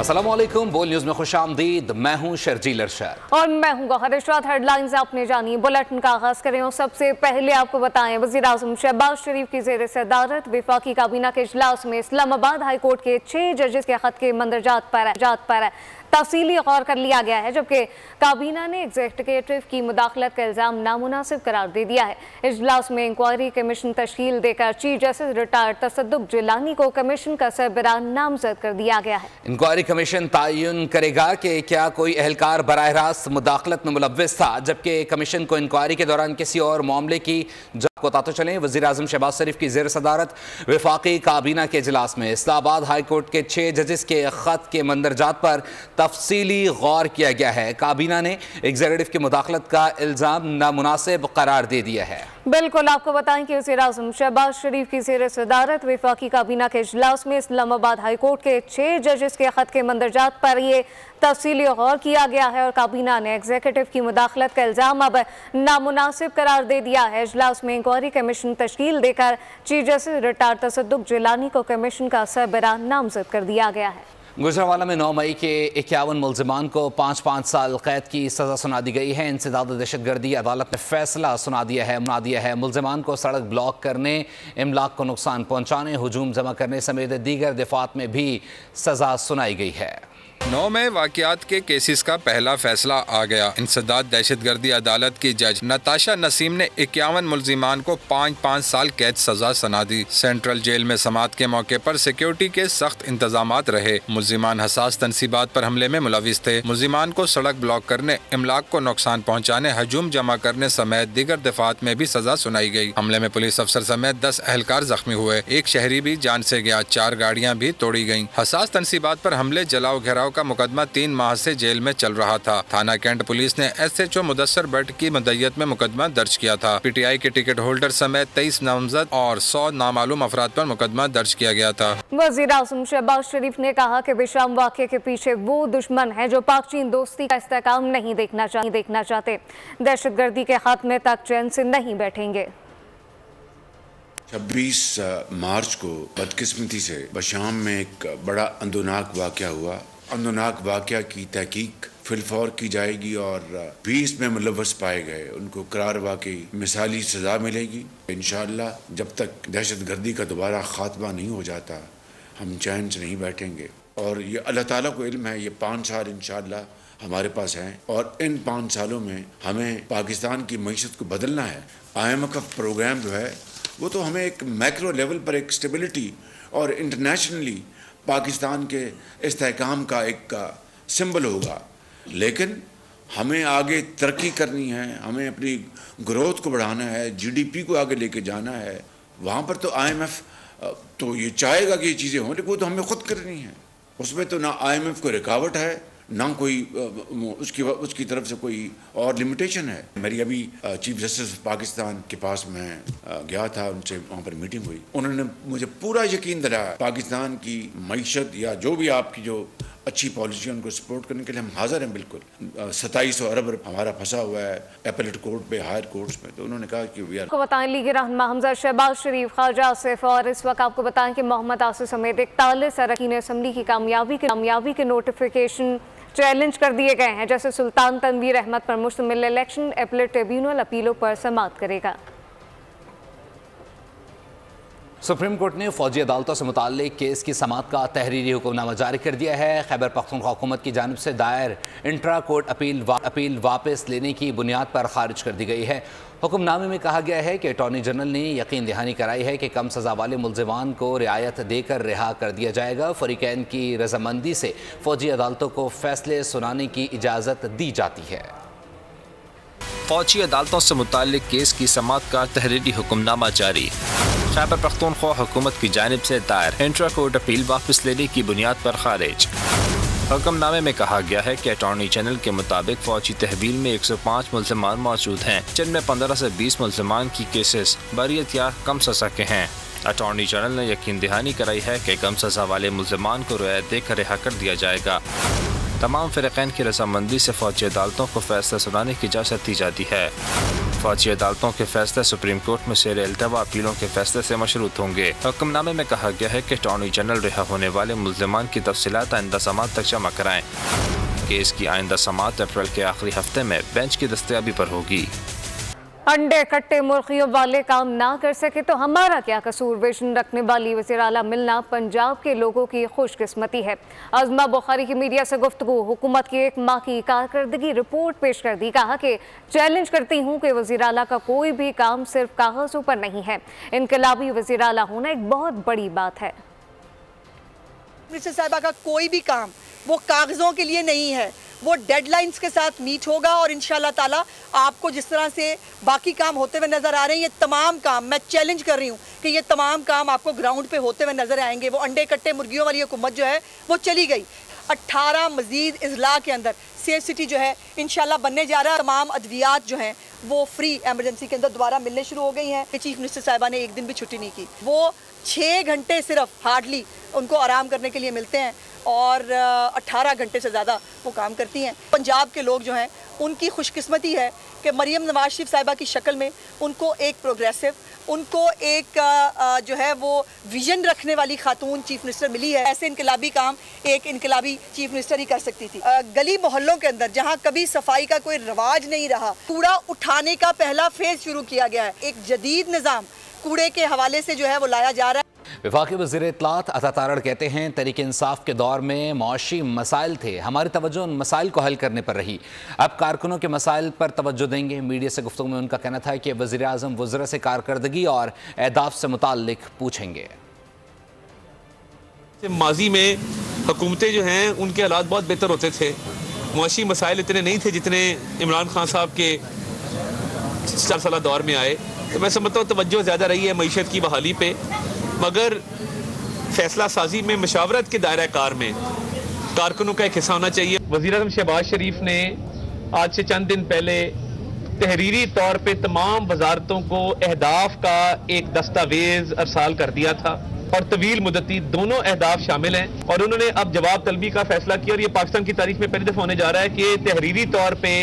अस्सलामुअलैकुम, बोल न्यूज में खुशामदीद। मैं हूं शर्जील अरशद और मैं हूं गौहर इशरात। हेडलाइंस आपने जानी, बुलेटिन का आगाज करें और सबसे पहले आपको बताएं वज़ीर आज़म शहबाज शरीफ की ज़ेर सदारत वफाकी काबीना के इजलास में इस्लामाबाद हाई कोर्ट के 6 जजेस के खत के मंदरजात पर तफसीली गौर कर लिया गया है, जबकि काबीना ने एग्जीक्यूटिव की मुदाखलत का इल्ज़ाम नामुनासिब करार दे दिया है। इजलास में इंक्वायरी कमीशन तश्कील देकर चीफ जस्टिस रिटायर्ड तसद्दुक जिलानी को कमीशन का सरबराह नामजद कर दिया गया है। इंक्वायरी कमीशन तयन करेगा कि क्या कोई एहलकार बराह रास्त मुदाखलत में मुलव्विस था, जबकि कमीशन को इंक्वायरी के दौरान किसी और मामले की को तातो चलें। वज़ीर आज़म शहबाज शरीफ की ज़ेर सदारत वफाकी काबीना के इजलास में इस्लामाबाद हाई कोर्ट के 6 जजेस के खत के मंदरजात पर तफसीली गौर किया गया है। काबीना ने एग्जीक्यूटिव की मुदाखलत का इल्ज़ाम नामुनासिब करार दे दिया है। बिल्कुल, आपको बताएं कि वज़ीर आज़म शहबाज शरीफ की ज़ेर सदारत वफाकी काबीना के इजलास में इस्लामाबाद हाई कोर्ट के 6 जजेस के खत के मंदरजात पर ये तफसीली गौर किया गया है और काबीना ने एग्जीक्यूटिव की मुदाखलत का इल्ज़ाम अब नामुनासिब करार दे दिया है। इजलास में इंक्वायरी कमीशन तश्कील देकर चीफ जस्टिस रिटायर्ड तसद्दुक जिलानी को कमीशन का सरबराह नामजद कर दिया गया है। गुजरावाला में 9 मई के 51 मुल्जिमान को 5-5 साल कैद की सज़ा सुना दी गई है। इंसदाद दहशतगर्दी अदालत ने फैसला सुना दिया है। मुल्जिमान को सड़क ब्लॉक करने, इमलाक को नुकसान पहुँचाने, हुजूम जमा करने समेत दीगर दफात में भी सज़ा सुनाई गई है। 9 मई वाक़यात के केसेस का पहला फैसला आ गया। इंसदाद दहशतगर्दी अदालत की जज नताशा नसीम ने 51 मुल्जिमान को 5-5 साल कैद सजा सुना दी। सेंट्रल जेल में समात के मौके पर सिक्योरिटी के सख्त इंतजामात रहे। मुल्जिमान हसास तनसीबात पर हमले में मुलविस थे। मुल्जिमान को सड़क ब्लॉक करने, इमलाक को नुकसान पहुँचाने, हजूम जमा करने समेत दीगर दफात में भी सजा सुनाई गई। हमले में पुलिस अफसर समेत 10 एहलकार जख्मी हुए। एक शहरी भी जान से गया। 4 गाड़ियाँ भी तोड़ी गयी। हसास तनसीबात पर हमले, जलाओ घेराव का मुकदमा 3 माह से जेल में चल रहा था। थाना कैंट पुलिस ने SHO मुदस्सर भट्ट की मदय्यत में मुकदमा दर्ज किया था। PTI के टिकट होल्डर समेत 23 नामजद और 100 नामालूम अफराद पर मुकदमा दर्ज किया गया था। वज़ीर आज़म शहबाज शरीफ ने कहा कि बेशर्म वाक़े के पीछे वो दुश्मन है जो पाक चीन दोस्ती का इस्तेहकाम नहीं देखना चाहते। दहशतगर्दी के खात्मे तक चैन से नहीं बैठेंगे। 26 मार्च को बदकिस्मती से बशाम में एक बड़ा अंदोनाक वाक़या हुआ। अंदोनाक वाक़या की तहकीक फिलफौर की जाएगी और भी इसमें मुलव्वस पाए गए उनको करार वाकई मिसाली सज़ा मिलेगी। इंशाअल्लाह जब तक दहशतगर्दी का दोबारा ख़ात्मा नहीं हो जाता हम चैन से नहीं बैठेंगे। और ये अल्लाह ताला को इल्म है, ये 5 साल इंशाअल्लाह हमारे पास हैं और इन 5 सालों में हमें पाकिस्तान की मईशत को बदलना है। IMF प्रोग्राम जो है वो तो हमें एक मैक्रो लेवल पर एक स्टेबिलिटी और इंटरनेशनली पाकिस्तान के इस्तेहकाम का एक सिंबल होगा, लेकिन हमें आगे तरक्की करनी है, हमें अपनी ग्रोथ को बढ़ाना है, GDP को आगे लेके जाना है। वहाँ पर तो IMF तो ये चाहेगा कि ये चीज़ें हों, लेकिन वो तो हमें खुद करनी है। उसमें तो ना IMF को रुकावट है ना कोई उसकी तरफ से कोई और लिमिटेशन है। मेरी अभी चीफ जस्टिस पाकिस्तान के पास मैं गया था, उनसे वहाँ पर मीटिंग हुई। उन्होंने मुझे पूरा यकीन दिलाया पाकिस्तान की मईशत या जो भी आपकी जो अच्छी पॉलिसी है उनको सपोर्ट करने के लिए हम हाजिर हैं। बिल्कुल 2700 अरब हमारा फंसा हुआ है एपेलेट कोर्ट पे, हायर कोर्ट्स में। तो उन्होंने कहा कि आपको बताएं लीग रहनुमा हमजा शहबाज शरीफ, ख्वाजा आसिफ और इस वक्त आपको बताएं कि मोहम्मद आसिफ समेत 41 अरकान असम्बली की कामयाबी के नोटिफिकेशन चैलेंज कर दिए गए हैं। जैसे सुल्तान तनवीर अहमद पर मुश्तमिल इलेक्शन एपेलेट ट्रिब्यूनल अपीलों पर समाअत करेगा। सुप्रीम कोर्ट ने फौजी अदालतों से मुताल्लिक केस की समाअत का तहरीरी हुक्मनामा जारी कर दिया है। खैबर पख्तूनख्वा हुकूमत की जानिब से दायर इंट्रा कोर्ट अपील वापस लेने की बुनियाद पर खारिज कर दी गई है। हुक्मनामे में कहा गया है कि अटॉर्नी जनरल ने यकीन दहानी कराई है कि कम सज़ा वाले मुल्ज़िमान को रियायत देकर रिहा कर दिया जाएगा। फरीकैन की रजामंदी से फौजी अदालतों को फैसले सुनाने की इजाज़त दी जाती है। फौजी अदालतों से मुताल्लिक केस की समाअत का तहरीरी हुक्मनामा जारी। खैबर पख्तूनख्वा हुकूमत की जानिब से दायर इंट्रा कोर्ट अपील वापस लेने की बुनियाद पर खारिज। हुक्मनामे में कहा गया है कि अटॉर्नी जनरल के मुताबिक फौजी तहवील में 105 मुल्ज़िमान मौजूद हैं, जिनमें 15 से 20 मुल्ज़िमान की केसेस बरियत या कम सज़ा के हैं। अटॉर्नी जनरल ने यकीन दहानी कराई है कि कम सज़ा वाले मुल्ज़िमान को रियायत देकर रिहा कर दिया जाएगा। तमाम फ़रीक़ैन की रज़ामंदी से फौजी अदालतों को फैसला सुनाने की इजाज़त दी जाती है। फौजी अदालतों के फैसले सुप्रीम कोर्ट में शेर इल्तवा अपीलों के फैसले से मशरूत होंगे। हुक्मनामे में कहा गया है कि अटॉर्नी जनरल रिहा होने वाले मुल्ज़िमान की तफसीलात आइंदा समात तक जमा कराएं। केस की आइंदा समात अप्रैल के आखिरी हफ्ते में बेंच की दस्तयाबी पर होगी। अंडे कट्टे मुर्गियों वाले काम ना कर सके तो हमारा क्या कसूर, विजन रखने वाली वज़ीर आला मिलना पंजाब के लोगों की खुशकिस्मती है। आज़मा बुखारी की मीडिया से गुफ्तगू, हुकूमत की 1 माह की कारकर्दगी रिपोर्ट पेश कर दी। कहा कि चैलेंज करती हूँ कि वज़ीर आला का कोई भी काम सिर्फ कागज़ों पर नहीं है, इनकलाबी वज़ीर आला होना एक बहुत बड़ी बात है। मिनिस्टर साहिबा का कोई भी काम वो कागज़ों के लिए नहीं है, वो डेडलाइंस के साथ मीट होगा और इंशाल्लाह ताला आपको जिस तरह से बाकी काम होते हुए नज़र आ रहे हैं, ये तमाम काम मैं चैलेंज कर रही हूँ कि ये तमाम काम आपको ग्राउंड पे होते हुए नज़र आएंगे। वो अंडे कट्टे मुर्गियों वाली हुकूमत जो है वो चली गई। 18 मजीद इजला के अंदर सेफ सिटी जो है इंशाल्लाह बनने जा रहा है। तमाम अद्वियात जो हैं वो फ्री एमरजेंसी के अंदर दोबारा मिलने शुरू हो गई हैं। चीफ मिनिस्टर साहिबा ने एक दिन भी छुट्टी नहीं की। वो 6 घंटे सिर्फ हार्डली उनको आराम करने के लिए मिलते हैं और 18 घंटे से ज़्यादा वो काम करती हैं। पंजाब के लोग जो हैं उनकी खुशकिस्मती है कि मरियम नवाज शरीफ साहिबा की शक्ल में उनको एक प्रोग्रेसिव, उनको एक जो है वो विजन रखने वाली खातून चीफ मिनिस्टर मिली है। ऐसे इनकलाबी काम एक इनकलाबी चीफ मिनिस्टर ही कर सकती थी। गली मोहल्लों के अंदर जहाँ कभी सफाई का कोई रवाज नहीं रहा, कूड़ा उठाने का पहला फेज शुरू किया गया है। एक जदीद निज़ाम कूड़े के हवाले से जो है वो लाया जा रहा है। वफाकी वज़ीर इत्तलात अता तारड़ कहते हैं, तहरीक इंसाफ के दौर में मुआशी मसाइल थे, हमारी तवज्जो उन मसाइल को हल करने पर रही, अब कारकुनों के मसाइल पर तवज्जो देंगे। मीडिया से गुफ्तगू में उनका कहना था कि वज़ीर आज़म वज़रा से कारकर्दगी और अहदाफ से मुताल्लिक पूछेंगे। माजी में हुकूमतें जो हैं उनके हालात बहुत बेहतर होते थे, मुआशी मसाइल इतने नहीं थे जितने इमरान खान साहब के 4 साल दौर में आए। तो मैं समझता हूँ तवज्जो ज़्यादा रही है मईशत की बहाली पे, मगर फैसला साजी में मशावरत के दायरा कार में कारकुनों का एक हिस्सा होना चाहिए। वज़ीर आज़म शहबाज शरीफ ने आज से चंद दिन पहले तहरीरी तौर पे तमाम वजारतों को अहदाफ का एक दस्तावेज अरसाल कर दिया था और तवील मुद्दती दोनों अहदाफ शामिल हैं और उन्होंने अब जवाब तलबी का फैसला किया और ये पाकिस्तान की तारीख में पहली दफ़ा होने जा रहा है कि तहरीरी तौर पे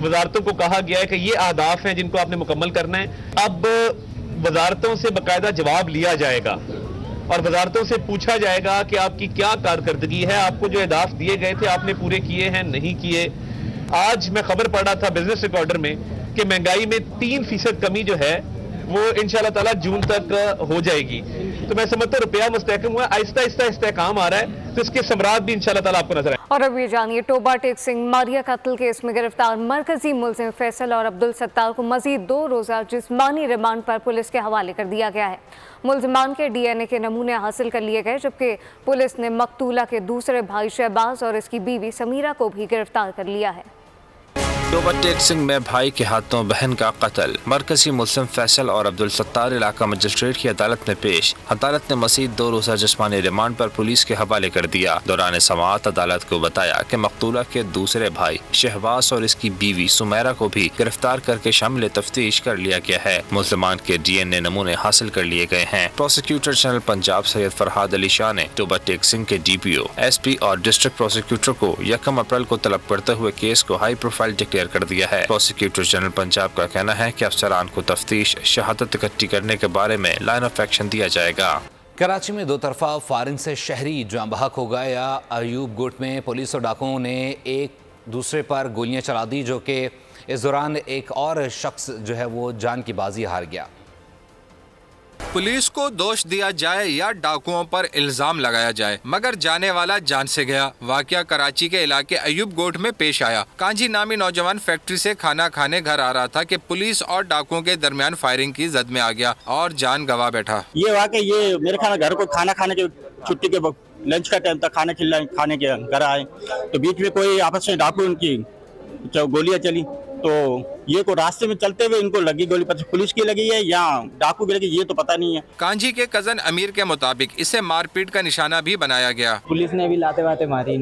वजारतों को कहा गया है कि ये अहदाफ हैं जिनको आपने मुकम्मल करना है। अब वजारतों से बाकायदा जवाब लिया जाएगा और वजारतों से पूछा जाएगा कि आपकी क्या कारकर्दगी है, आपको जो अहदाफ दिए गए थे आपने पूरे किए हैं नहीं किए। आज मैं खबर पढ़ रहा था बिजनेस रिकॉर्डर में कि महंगाई में 3% कमी जो है वो इंशाल्लाह ताला जून तक हो जाएगी। तो मैं समझता हूँ रुपया मुस्तहकम हुआ, आहिस्ता आहिस्ता इस्तेहकाम आ रहा है, तो इसके समरात भी इंशाल्लाह ताला आपको नजर आए। और अब ये जानिए, टोबा टेक सिंह मारिया कत्ल केस में गिरफ्तार मरकजी मुलजिम फैसल और अब्दुल सत्तार को मजीद 2 रोज़ा जिस्मानी रिमांड पर पुलिस के हवाले कर दिया गया है। मुलजिमान के DNA के नमूने हासिल कर लिए गए, जबकि पुलिस ने मकतूला के दूसरे भाई शहबाज और इसकी बीवी समीरा को भी गिरफ्तार कर लिया है। टोबा टेक सिंह में भाई के हाथों बहन का कत्ल, मरकजी मुल्जिम फैसल और अब्दुल सत्तार इलाका मजिस्ट्रेट की अदालत में पेश। अदालत ने मजीद 2 रोज़ा जिस्मानी रिमांड पर पुलिस के हवाले कर दिया। दौरान समाअत अदालत को बताया कि मकतूला के दूसरे भाई शहबाज और इसकी बीवी सुमेरा को भी गिरफ्तार करके शामिल तफ्तीश कर लिया गया है। मुल्जिमान के DNA नमूने हासिल कर लिए गए हैं। प्रोसिक्यूटर जनरल पंजाब सैयद फरहाद अली शाह ने टोबा टेक सिंह के DPO, SP और डिस्ट्रिक्ट प्रोसिक्यूटर को 1 अप्रैल को तलब करते हुए केस को हाई प्रोफाइल डिक्लेयर कर दिया है। प्रोसिक्यूटर जनरल पंजाब का कहना है कि अफसरान को तफ्तीश शहादत इकट्ठी करने के बारे में लाइन ऑफ एक्शन दिया जाएगा। कराची में 2 तरफा फायरिंग से शहरी जाँ बहक हो गए। अयूब गोट में पुलिस और डाकुओं ने एक दूसरे पर गोलियां चला दी, जो कि इस दौरान एक और शख्स जो है वो जान की बाजी हार गया। पुलिस को दोष दिया जाए या डाकुओं पर इल्जाम लगाया जाए, मगर जाने वाला जान से गया। वाकया कराची के इलाके अयूब गोट में पेश आया। कांजी नामी नौजवान फैक्ट्री से खाना खाने घर आ रहा था कि पुलिस और डाकुओं के दरमियान फायरिंग की जद में आ गया और जान गंवा बैठा। ये वाकया ये मेरे ख्याल घर को खाना खाने के छुट्टी के लंच का टाइम तक खाने के घर आए तो बीच में कोई आपस में डाकू उनकी गोलियां चली, तो ये को रास्ते में चलते हुए इनको लगी गोली, पर पुलिस की लगी है या डाकू की लगी ये तो पता नहीं है। कांजी के कजन अमीर के मुताबिक इसे मारपीट का निशाना भी बनाया गया। पुलिस ने भी लाते वाते मारी।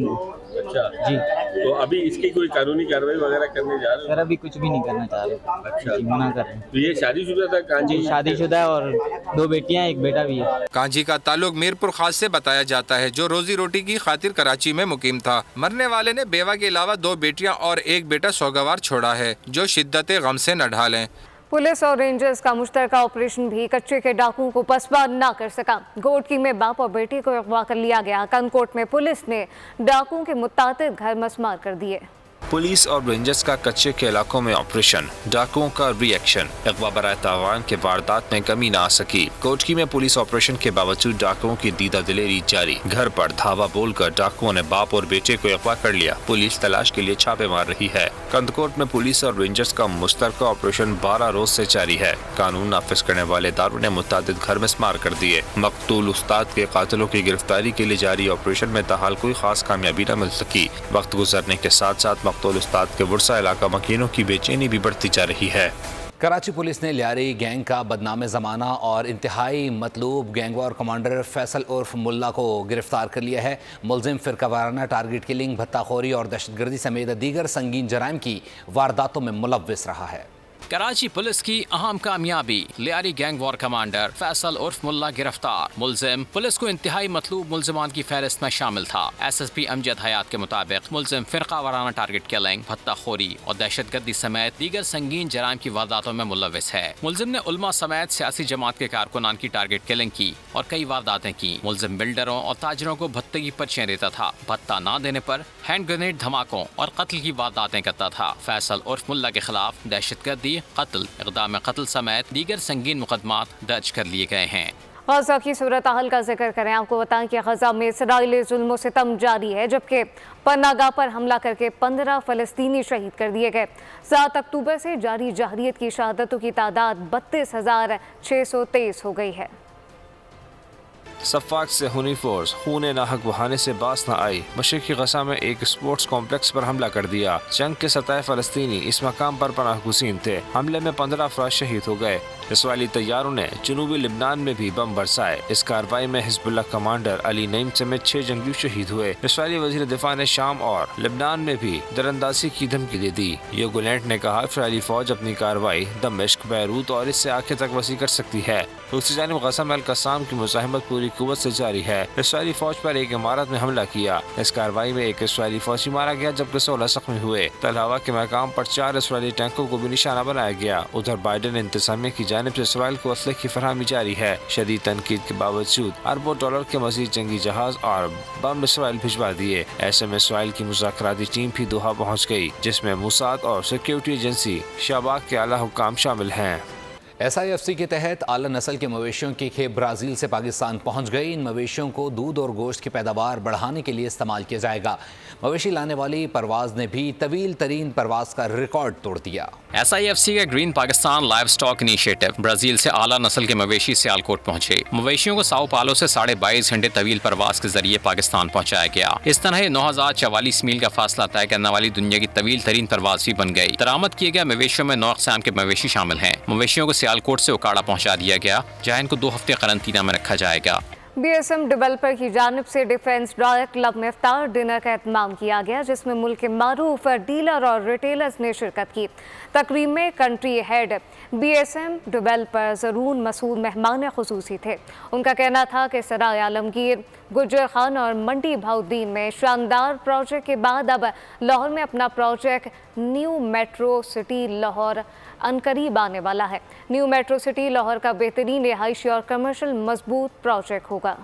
अच्छा जी, तो अभी इसकी कोई कानूनी कार्रवाई वगैरह करने जा रहे हैं? सर अभी कुछ भी नहीं करना चाह रहे। अच्छा, मना कर रहे हैं। तो ये शादीशुदा था कांजी? जी शादीशुदा है और 2 बेटियां 1 बेटा भी है। कांजी का ताल्लुक मीरपुर खास से बताया जाता है, जो रोजी रोटी की खातिर कराची में मुकीम था। मरने वाले ने बेवा के अलावा 2 बेटियां और 1 बेटा सौगवार छोड़ा है, जो शिद्दत गम से न ढालें। पुलिस और रेंजर्स का मुश्तरका ऑपरेशन भी कच्चे के डाकुओं को पसपा न कर सका। गोटकी में बाप और बेटे को अगवा कर लिया गया। कंदकोट में पुलिस ने डाकुओं के मुतातिद घर मसमार कर दिए। पुलिस और रेंजर्स का कच्चे के इलाकों में ऑपरेशन, डाकुओं का रिएक्शन, अगवा बराए तावान के वारदात में कमी न आ सकी। कोटकी में पुलिस ऑपरेशन के बावजूद डाकुओं की दीदा दिलेरी जारी। घर पर धावा बोलकर डाकुओं ने बाप और बेटे को अगवा कर लिया। पुलिस तलाश के लिए छापे मार रही है। कंदकोट में पुलिस और रेंजर्स का मुश्तरका ऑपरेशन 12 रोज से जारी है। कानून नाफिज करने वाले इदारों ने मुतादिद घर मसमार कर दिए। मकतूल उस्ताद के कातिलों की गिरफ्तारी के लिए जारी ऑपरेशन में ताहाल कोई खास कामयाबी न मिल सकी। वक्त गुजरने के साथ साथ मकतूल उस्ताद के वर्सा इलाका मकीनों की बेचैनी भी बढ़ती जा रही है। कराची पुलिस ने लियारी गैंग का बदनाम ज़माना और इंतहाई मतलूब गैंगवार कमांडर फैसल उर्फ मुल्ला को गिरफ्तार कर लिया है। मुलजिम फिरका वाराना टारगेट किलिंग, भत्ताखोरी और दहशतगर्दी समेत दीगर संगीन जराइम की वारदातों में मुलव्विस रहा है। कराची पुलिस की अहम कामयाबी, Lyari gang war commander Faisal उर्फ मुल्ला गिरफ्तार। मुलजिम पुलिस को इंतहाई मतलूब मुलजमान की फहरिस्त में शामिल था। SSP अमजद हयात के मुताबिक मुलजिम फिरका वाराना टारगेट किलिंग, भत्ताखोरी और दहशतगर्दी समेत दीगर संगीन जराइम की वारदातों में मुलव्विस है। मुलजिम ने उलमा समेत सियासी जमात के कारकुनान की टारगेट किलिंग की और कई वारदातें की। मुलजिम बिल्डरों और ताजरों को भत्ते की पर्चियां देता था। भत्ता न देने पर हैंड ग्रेनेड धमाकों और कत्ल की वारदातें करता था। फैसल उर्फ मुल्ला के खिलाफ दहशतगर्दी, कत्ल, इक़दाम कत्ल समेत दीगर संगीन मुकदमात दर्ज कर लिए गए हैं। गज़ा की सूरत हाल का जिक्र करें। आपको बताएं कि गज़ा में इसराइली जुल्म सितम जारी है, जबकि पनागाह पर हमला करके 15 फ़लस्तीनी शहीद कर दिए गए। 7 अक्टूबर से जारी जहरियत की शहादतों की तादाद 32,623 हो गई है। सफ़ाक से हुनी फोर्स खून नाहक बहाने से बास न आई। मशरिकी गज़ा में एक स्पोर्ट्स कॉम्प्लेक्स पर हमला कर दिया। जंग के 27 फ़लस्तीनी इस मकाम पर पनाह गुज़ीन थे। हमले में 15 अफराद शहीद हो गए। इसराइली तैयारों ने जनूबी लिबनान में भी बम बरसाए। इस कार्रवाई में हिज़्बुल्लाह कमांडर अली नईम समेत 6 जंगी शहीद हुए। इसराइली वज़ीर दिफा ने शाम और लिबनान में भी दरअंदाजी की धमकी दे दी। योगोलैंड ने कहा इसराइली फौज अपनी कार्रवाई दमिश्क, बैरूत और इससे आगे तक वसी कर सकती है। दूसरी जानिब गज़ा में अल-क़स्साम की मुज़ाहिमत पूरी कुव्वत से जारी है। इसराइली फौज पर एक इमारत में हमला किया। इस कार्रवाई में एक इसराइली फौजी मारा गया, जबकि 16 जख्मी हुए। तलहवा के मकाम पर 4 इसराइली टैंकों को भी निशाना बनाया गया। उधर बाइडेन इंतजामिया की जानिब से इसराइल को असले की फरहमी जारी है। शदीद तनकीद के बावजूद अरबों डॉलर के मजीद जंगी जहाज और बम इसराइल भिजवा दिए। ऐसे में इसराइल की मुज़ाकराती टीम भी दोहा पहुँच गयी, जिसमें मुसाद और सिक्योरिटी एजेंसी शाबाक के आला हुक्काम शामिल हैं। SIFC के तहत आला नस्ल के मवेशियों की खेप ब्राज़ील से पाकिस्तान पहुंच गई। इन मवेशियों को दूध और गोश्त की पैदावार बढ़ाने के लिए इस्तेमाल किया जाएगा। मवेशी लाने वाली परवाज ने भी तवील तरीन परवाज का रिकॉर्ड तोड़ दिया। SIFC का green Pakistan live stock initiative Brazil से आला नस्ल के मवेशी सियालकोट पहुंचे। मवेशियों को साओ पालो से 22.5 घंटे तवील परवाज के जरिए पाकिस्तान पहुंचाया गया। इस तरह 9,044 मील का फासला तय करने वाली दुनिया की तवील तरीन परवाज भी बन गई। दरामद किए गए मवेशियों में 9 अक़साम के मवेशी शामिल हैं। मवेशियों को सियालकोट से उकाड़ा पहुंचा दिया गया, जहां इनको 2 हफ्ते करंतना में रखा जाएगा। BSM डेवलपर की जानिब से डिफेंस ड्रायर क्लब में इफ्तार डिनर का एहतमाम किया गया, जिसमें मुल्क के मारूफ डीलर और रिटेलर्स ने शिरकत की। तकरीब में country head BSM developer Zaroon Masood मेहमान खुसूसी थे। उनका कहना था कि सराय आलमगीर, गुजर खान और मंडी भाउद्दीन में शानदार प्रोजेक्ट के बाद अब लाहौर में अपना project New Metro City Lahore अनकरीब आने वाला है। न्यू मेट्रो सिटी लाहौर का बेहतरीन रिहायशी और कमर्शियल मजबूत प्रोजेक्ट होगा।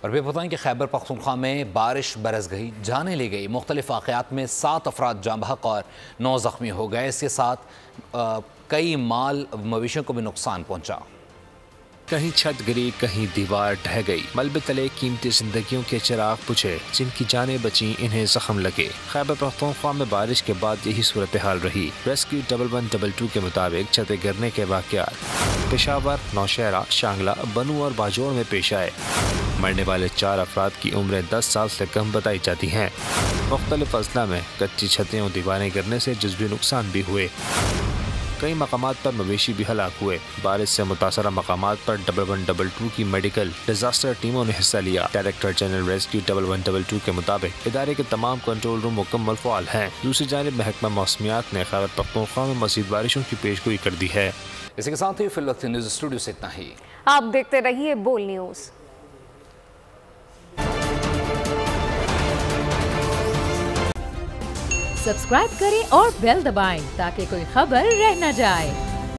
और वे बताएं कि खैबर पख्तूनख्वा में बारिश बरस गई, जाने ले गई। मुख्तलिफ वाक़यात में 7 अफराद जाँ बहक और 9 ज़ख्मी हो गए। इसके साथ कई माल मवेशियों को भी नुकसान पहुँचा। कहीं छत गिरी, कहीं दीवार ढह गई। मलबे तले कीमती जिंदगियों के चिराग बुझे, जिनकी जानें बची, इन्हें जख्म लगे। खैबर पख्तूनख्वा में बारिश के बाद यही सूरत हाल रही। रेस्क्यू 1122 के मुताबिक छतें गिरने के वाक़यात पेशावर, नौशहरा, शांगला, बनू और बाजोड़ में पेश आए। मरने वाले 4 अफराद की उम्रें 10 साल से कम बताई जाती हैं। मुख्तलिफ अजला में कच्ची छतें और दीवारें गिरने से जुज़वी नुकसान भी हुए। कई मकामात पर मवेशी भी हलाक हुए। बारिश से मुतासरा मकामात पर 1122 की मेडिकल डिजास्टर टीमों ने हिस्सा लिया। डायरेक्टर जनरल रेस्क्यू 1122 के मुताबिक इदारे के तमाम कंट्रोल रूम मुकम्मल फ़ाल हैं। दूसरी जानिब महकमा मौसमियात ने खैबर पख्तूनख्वा में मज़ीद बारिशों की पेशगोई कर दी है। इसी के साथ ही फिल वक्त न्यूज़ स्टूडियो से इतना ही। आप देखते रहिए बोल न्यूज़। सब्सक्राइब करें और बेल दबाएं ताकि कोई खबर रह न जाए।